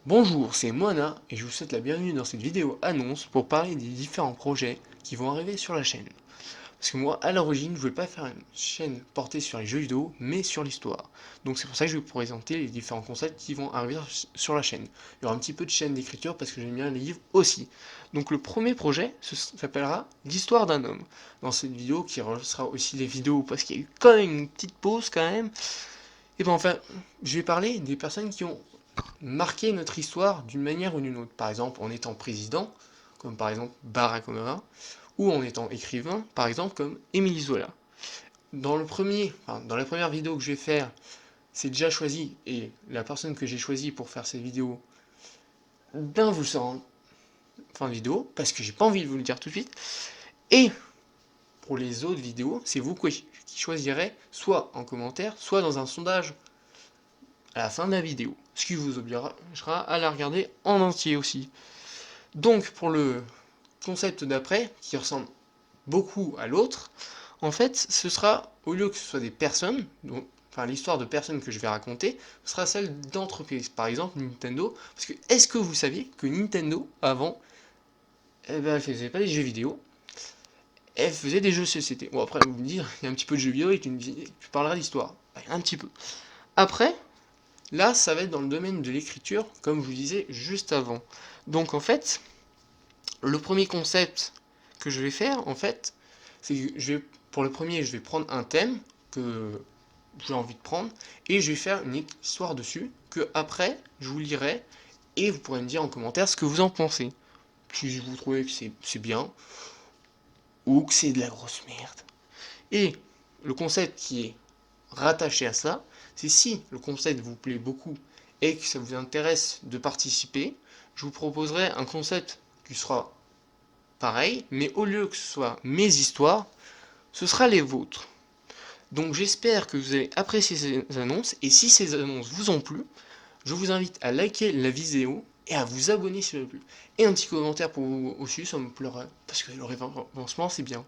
Bonjour, c'est Moana et je vous souhaite la bienvenue dans cette vidéo annonce pour parler des différents projets qui vont arriver sur la chaîne. Parce que moi, à l'origine, je voulais pas faire une chaîne portée sur les jeux vidéo, mais sur l'histoire. Donc c'est pour ça que je vais vous présenter les différents concepts qui vont arriver sur la chaîne. Il y aura un petit peu de chaîne d'écriture parce que j'aime bien les livres aussi. Donc le premier projet s'appellera l'histoire d'un homme. Dans cette vidéo, qui sera aussi les vidéos, parce qu'il y a eu quand même une petite pause quand même, et ben enfin, je vais parler des personnes qui ont marquer notre histoire d'une manière ou d'une autre. Par exemple, en étant président, comme par exemple Barack Obama, ou en étant écrivain, par exemple comme Émile Zola. Dans la première vidéo que je vais faire, c'est déjà choisi, et la personne que j'ai choisie pour faire cette vidéo, ben vous le saurez en fin de vidéo, parce que j'ai pas envie de vous le dire tout de suite. Et pour les autres vidéos, c'est vous qui choisirez, soit en commentaire, soit dans un sondage à la fin de la vidéo, ce qui vous obligera à la regarder en entier aussi. Donc pour le concept d'après, qui ressemble beaucoup à l'autre, en fait, ce sera, au lieu que ce soit des personnes, donc, enfin l'histoire de personnes que je vais raconter, ce sera celle d'entreprises. Par exemple, Nintendo, parce que est-ce que vous saviez que Nintendo, avant, eh ben, elle faisait pas des jeux vidéo, elle faisait des jeux de société. Bon, après, vous me dire, il y a un petit peu de jeux vidéo et tu parleras d'histoire. Ben, un petit peu. Après, là, ça va être dans le domaine de l'écriture, comme je vous disais juste avant. Donc, en fait, le premier concept que je vais faire, en fait, c'est que pour le premier, je vais prendre un thème que j'ai envie de prendre et je vais faire une histoire dessus que après, je vous lirai et vous pourrez me dire en commentaire ce que vous en pensez. Si vous trouvez que c'est bien ou que c'est de la grosse merde. Et le concept qui est rattaché à ça, c'est si le concept vous plaît beaucoup et que ça vous intéresse de participer, je vous proposerai un concept qui sera pareil, mais au lieu que ce soit mes histoires, ce sera les vôtres. Donc j'espère que vous allez apprécier ces annonces, et si ces annonces vous ont plu, je vous invite à liker la vidéo et à vous abonner s'il vous plaît. Et un petit commentaire pour vous aussi, ça me plairait, parce que le référencement c'est bien.